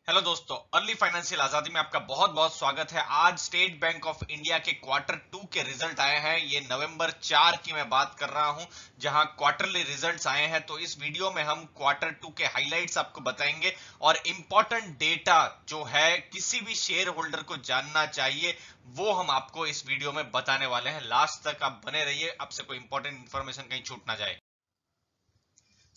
Hello दोस्तों, early financial आजादी में आपका बहुत बहुत स्वागत है। आज स्टेट बैंक ऑफ इंडिया के क्वार्टर 2 के रिजल्ट आए हैं। ये नवंबर 4 की मैं बात कर रहा हूं, जहां क्वार्टरली रिजल्ट्स आए हैं। तो इस वीडियो में हम क्वार्टर 2 के हाइलाइट्स आपको बताएंगे और इंपॉर्टेंट डेटा जो है किसी भी शेयर होल्डर को जानना चाहिए वो हम आपको इस वीडियो में बताने वाले हैं। लास्ट तक आप बने रहिए, आपसे कोई इंपॉर्टेंट इंफॉर्मेशन कहीं छूट ना जाए।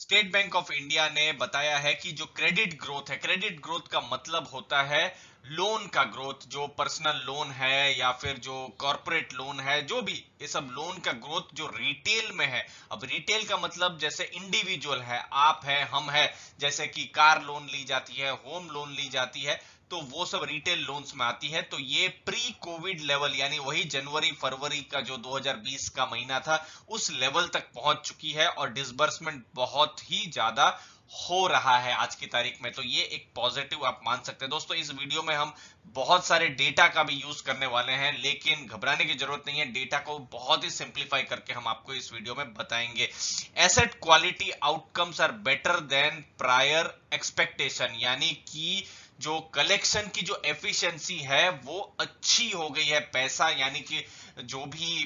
स्टेट बैंक ऑफ इंडिया ने बताया है कि जो क्रेडिट ग्रोथ का मतलब होता है लोन का ग्रोथ, जो पर्सनल लोन है या फिर जो कॉर्पोरेट लोन है, जो भी ये सब लोन का ग्रोथ जो रिटेल में है। अब रिटेल का मतलब जैसे इंडिविजुअल है, आप है, हम है, जैसे कि कार लोन ली जाती है, होम लोन ली जाती है, तो वो सब रिटेल लोन्स में आती है। तो ये प्री कोविड लेवल यानी वही जनवरी फरवरी का जो 2020 का महीना था उस लेवल तक पहुंच चुकी है और डिसबर्समेंट बहुत ही ज्यादा हो रहा है आज की तारीख में। तो ये एक पॉजिटिव आप मान सकते हैं। दोस्तों, इस वीडियो में हम बहुत सारे डेटा का भी यूज करने वाले हैं, लेकिन घबराने की जरूरत नहीं है। डेटा को बहुत ही सिंप्लीफाई करके हम आपको इस वीडियो में बताएंगे। Asset quality outcomes are better than prior expectation, यानी कि जो कलेक्शन की जो एफिशिएंसी है वो अच्छी हो गई है। पैसा यानी कि जो भी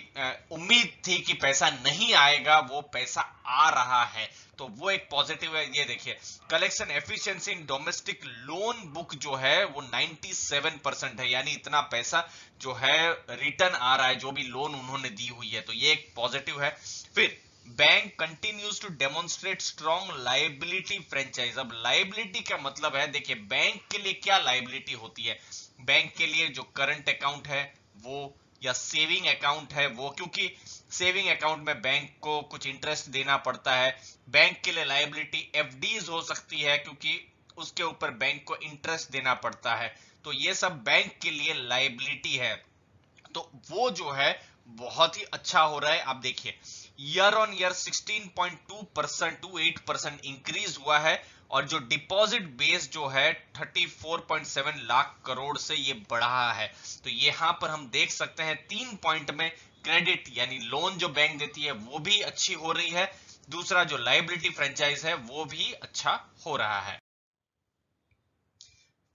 उम्मीद थी कि पैसा नहीं आएगा वो पैसा आ रहा है, तो वो एक पॉजिटिव है। ये देखिए, collection efficiency in domestic loan book जो है वो 97% है, यानी इतना पैसा जो है रिटर्न आ रहा है जो भी लोन उन्होंने दी हुई है, तो ये एक पॉजिटिव है। फिर bank continues to demonstrate strong liability franchise. अब लाइबिलिटी का मतलब है, देखिए बैंक के लिए क्या लाइबिलिटी होती है। बैंक के लिए जो करंट अकाउंट है वो, या सेविंग अकाउंट है वो, क्योंकि सेविंग अकाउंट में बैंक को कुछ इंटरेस्ट देना पड़ता है। बैंक के लिए लाइबिलिटी एफडीज हो सकती है, क्योंकि उसके ऊपर बैंक को इंटरेस्ट देना पड़ता है। तो ये सब बैंक के लिए लाइबिलिटी है। तो वो जो है बहुत ही अच्छा हो रहा है। आप देखिए, year on year 16.2% to 8% increase हुआ है और जो डिपॉजिट बेस जो है 34.7 लाख करोड़ से ये बढ़ा है। तो यहां पर हम देख सकते हैं 3 पॉइंट में, क्रेडिट यानी लोन जो बैंक देती है वो भी अच्छी हो रही है, दूसरा जो लाइबिलिटी फ्रेंचाइज है वो भी अच्छा हो रहा है।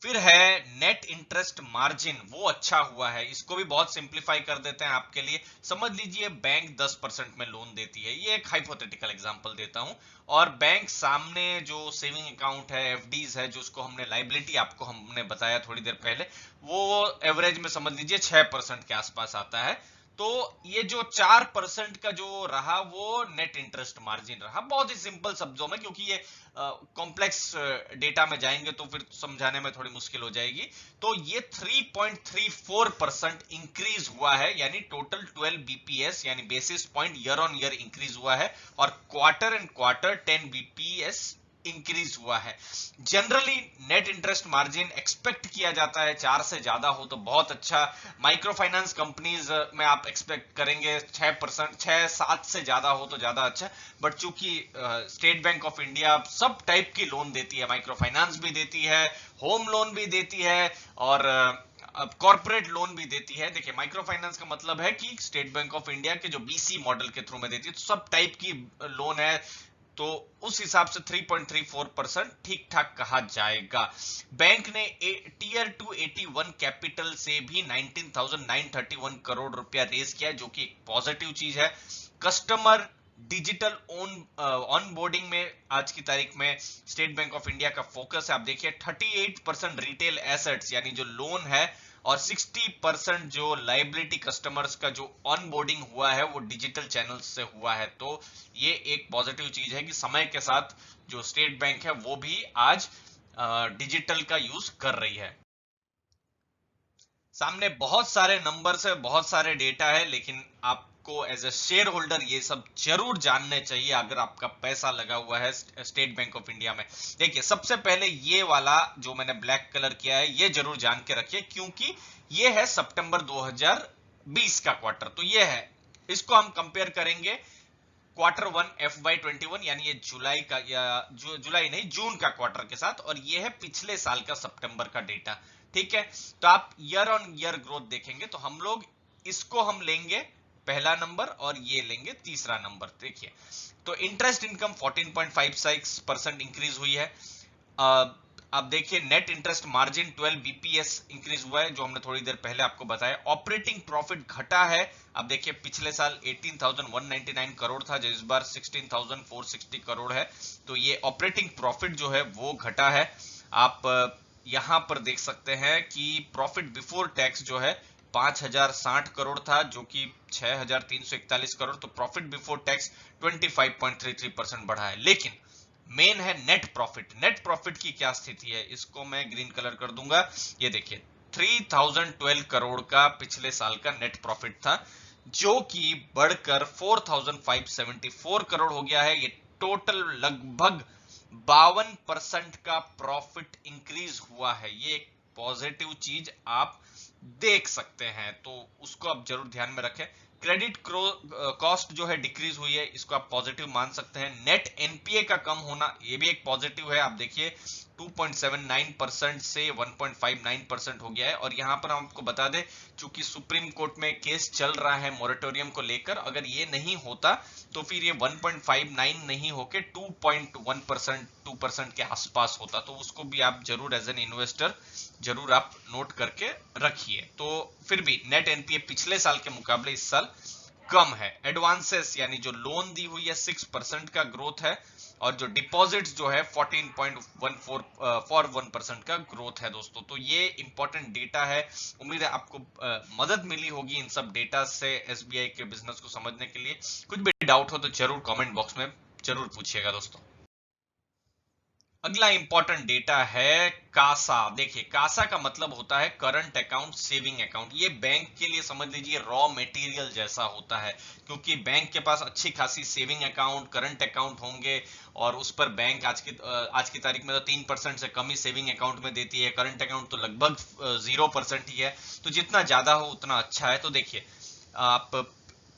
फिर है नेट इंटरेस्ट मार्जिन, वो अच्छा हुआ है। इसको भी बहुत सिंप्लीफाई कर देते हैं आपके लिए। समझ लीजिए बैंक 10% में लोन देती है, ये एक हाइपोथेटिकल एग्जांपल देता हूं, और बैंक सामने जो सेविंग अकाउंट है, एफडीज है, जो उसको हमने लाइबिलिटी आपको हमने बताया थोड़ी देर पहले, वो एवरेज में समझ लीजिए 6% के आसपास आता है। तो ये जो 4% का जो रहा वो नेट इंटरेस्ट मार्जिन रहा। बहुत ही सिंपल शब्दों में, क्योंकि ये कॉम्प्लेक्स डेटा में जाएंगे तो फिर समझाने में थोड़ी मुश्किल हो जाएगी। तो ये 3.34% इंक्रीज हुआ है, यानी टोटल 12 बीपीएस यानी basis point year on year increase हुआ है, और quarter and quarter 10 BPS increase हुआ है। Generally net interest margin expect किया जाता है 4 से ज्यादा हो तो बहुत अच्छा। माइक्रो फाइनेंस कंपनीज में आप एक्सपेक्ट करेंगे 6%, 6-7 से ज्यादा हो तो ज्यादा अच्छा। बट चूंकि स्टेट बैंक ऑफ इंडिया सब टाइप की लोन देती है, माइक्रो फाइनेंस भी देती है, होम लोन भी देती है, और अब कॉर्पोरेट लोन भी देती है। देखिए, माइक्रो फाइनेंस का मतलब है कि स्टेट बैंक ऑफ इंडिया के जो बीसी मॉडल के थ्रू में देती है, तो सब टाइप की लोन है। तो उस हिसाब से 3.34% ठीक ठाक कहा जाएगा। बैंक ने टीयर 281 कैपिटल से भी 19,931 करोड़ रुपया रेज किया, जो कि एक पॉजिटिव चीज है। कस्टमर डिजिटल ऑनबोर्डिंग में आज की तारीख में स्टेट बैंक ऑफ इंडिया का फोकस है। आप देखिए 38% रिटेल एसेट्स यानी जो लोन है, और 60% जो लाइबिलिटी कस्टमर्स का जो ऑनबोर्डिंग हुआ है वो डिजिटल चैनल से हुआ है। तो ये एक पॉजिटिव चीज है कि समय के साथ जो स्टेट बैंक है वो भी आज डिजिटल का यूज कर रही है। सामने बहुत सारे नंबर्स है, बहुत सारे डेटा है, लेकिन आपको एज ए शेयर होल्डर ये सब जरूर जानने चाहिए अगर आपका पैसा लगा हुआ है स्टेट बैंक ऑफ इंडिया में। देखिए, सबसे पहले ये वाला जो मैंने ब्लैक कलर किया है ये जरूर जान के रखिए, क्योंकि ये है सितंबर 2020 का क्वार्टर। तो ये है, इसको हम कंपेयर करेंगे Q1 FY21 यानी ये जुलाई का, या जुलाई नहीं, जून का क्वार्टर के साथ, और ये है पिछले साल का सितंबर का डेटा। ठीक है, तो आप ईयर ऑन ईयर ग्रोथ देखेंगे तो हम लोग इसको हम लेंगे पहला नंबर और ये लेंगे तीसरा नंबर। देखिए, तो इंटरेस्ट इनकम 14.56% इंक्रीज हुई है। आप देखिए net interest margin 12 BPS increase हुआ है, जो हमने थोड़ी देर पहले आपको बताया। ऑपरेटिंग प्रॉफिट घटा है, आप देखिए पिछले साल 18,199 करोड़ था, जो इस बार 16,460 करोड़ है। तो ये ऑपरेटिंग प्रॉफिट जो है वो घटा है। आप यहां पर देख सकते हैं कि प्रॉफिट बिफोर टैक्स जो है 5,060 करोड़ था, जो कि 6,341 करोड़। तो प्रॉफिट बिफोर टैक्स 25.33% बढ़ा है। लेकिन मेन है नेट प्रॉफिट। नेट प्रॉफिट की क्या स्थिति है, इसको मैं ग्रीन कलर कर दूंगा। ये देखिए 3,012 करोड़ का पिछले साल का नेट प्रॉफिट था, जो कि बढ़कर 4,574 करोड़ हो गया है। ये टोटल लगभग 52% का प्रॉफिट इंक्रीज हुआ है। ये एक पॉजिटिव चीज आप देख सकते हैं, तो उसको आप जरूर ध्यान में रखें। क्रेडिट कॉस्ट जो है डिक्रीज हुई है, इसको आप पॉजिटिव मान सकते हैं। नेट एनपीए का कम होना, ये भी एक पॉजिटिव है। आप देखिए 2.79% से 1.59% हो गया है। और यहां पर हम आपको बता दें, चूंकि सुप्रीम कोर्ट में केस चल रहा है मोरेटोरियम को लेकर, अगर ये नहीं होता तो फिर ये 1.59 नहीं होके 2.1% 2% के आसपास होता। तो उसको भी आप जरूर एज एन इन्वेस्टर जरूर आप नोट करके रखिए। तो फिर भी नेट एनपीए पिछले साल के मुकाबले इस साल कम है। एडवांसेस यानी जो लोन दी हुई है 6% का ग्रोथ है, और जो डिपॉजिट्स जो है 14.41% का ग्रोथ है दोस्तों। तो ये इंपॉर्टेंट डेटा है। उम्मीद है आपको मदद मिली होगी इन सब डेटा से एसबीआई के बिजनेस को समझने के लिए। कुछ भी डाउट हो तो जरूर कमेंट बॉक्स में जरूर पूछिएगा दोस्तों। अगला इंपॉर्टेंट डेटा है कासा। देखिए कासा का मतलब होता है करंट अकाउंट सेविंग अकाउंट। ये बैंक के लिए समझ लीजिए रॉ मटेरियल जैसा होता है, क्योंकि बैंक के पास अच्छी खासी सेविंग अकाउंट करंट अकाउंट होंगे, और उस पर बैंक आज की तारीख में तो 3% से कम ही सेविंग अकाउंट में देती है। करंट अकाउंट तो लगभग 0% ही है। तो जितना ज्यादा हो उतना अच्छा है। तो देखिए आप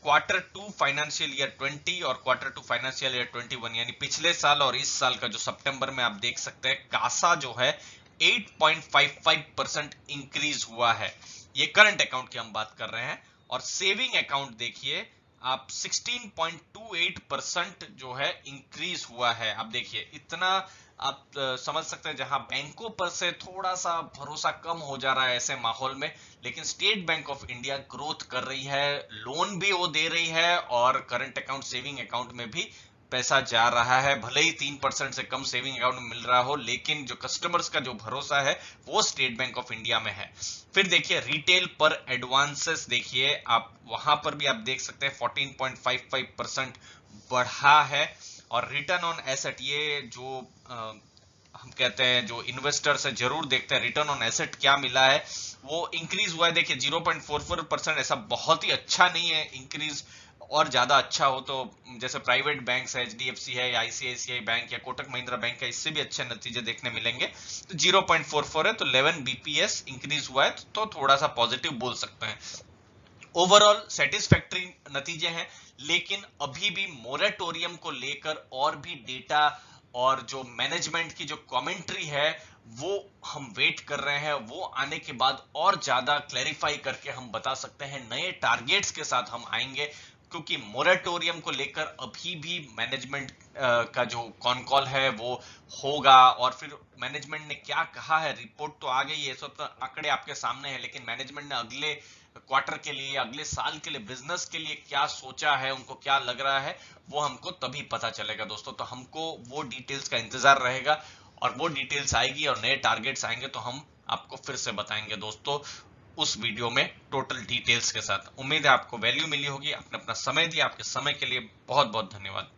Q2 फाइनेंशियल ईयर 20 और Q2 फाइनेंशियल ईयर 21 यानी पिछले साल और इस साल का जो सितंबर में आप देख सकते हैं, कासा जो है 8.55% इंक्रीज हुआ है। ये करंट अकाउंट की हम बात कर रहे हैं। और सेविंग अकाउंट देखिए आप 16.28% जो है इंक्रीज हुआ है। आप देखिए इतना आप समझ सकते हैं, जहां बैंकों पर से थोड़ा सा भरोसा कम हो जा रहा है ऐसे माहौल में, लेकिन state bank of India growth कर रही है, लोन भी वो दे रही है, और करंट अकाउंट सेविंग अकाउंट में भी पैसा जा रहा है। भले ही 3% से कम सेविंग अकाउंट में मिल रहा हो, लेकिन जो कस्टमर्स का जो भरोसा है वो स्टेट बैंक ऑफ इंडिया में है। फिर देखिए रिटेल पर एडवांसेस देखिए आप वहां पर भी आप देख सकते हैं 14.55% बढ़ा है। और रिटर्न ऑन एसेट, ये जो हम कहते हैं जो इन्वेस्टर से जरूर देखते हैं रिटर्न ऑन एसेट क्या मिला है, वो इंक्रीज हुआ है। देखिए 0.44%, ऐसा बहुत ही अच्छा नहीं है इंक्रीज। और ज्यादा अच्छा हो तो जैसे प्राइवेट बैंक है, एचडीएफसी है या आईसीआईसीआई बैंक या कोटक महिंद्रा बैंक है, इससे भी अच्छे नतीजे देखने मिलेंगे। तो 0.44 है, तो 11 बीपीएस इंक्रीज हुआ है, तो थोड़ा सा पॉजिटिव बोल सकते हैं। ओवरऑल सेटिस्फैक्टरी नतीजे हैं, लेकिन अभी भी मोरेटोरियम को लेकर और भी डेटा और जो मैनेजमेंट की जो कमेंट्री है वो हम वेट कर रहे हैं। वो आने के बाद और ज्यादा क्लैरिफाई करके हम बता सकते हैं, नए टारगेट्स के साथ हम आएंगे। क्योंकि मोरेटोरियम को लेकर अभी भी मैनेजमेंट का जो कॉन कॉल है वो होगा, और फिर मैनेजमेंट ने क्या कहा है, रिपोर्ट तो आ गई है, सब तो आंकड़े आपके सामने हैं, लेकिन मैनेजमेंट ने अगले क्वार्टर के लिए, अगले साल के लिए, बिजनेस के लिए क्या सोचा है, उनको क्या लग रहा है, वो हमको तभी पता चलेगा दोस्तों। तो हमको वो डिटेल्स का इंतजार रहेगा, और वो डिटेल्स आएगी और नए टारगेट्स आएंगे तो हम आपको फिर से बताएंगे दोस्तों उस वीडियो में टोटल डिटेल्स के साथ। उम्मीद है आपको वैल्यू मिली होगी। आपने अपना समय दिया, आपके समय के लिए बहुत बहुत धन्यवाद।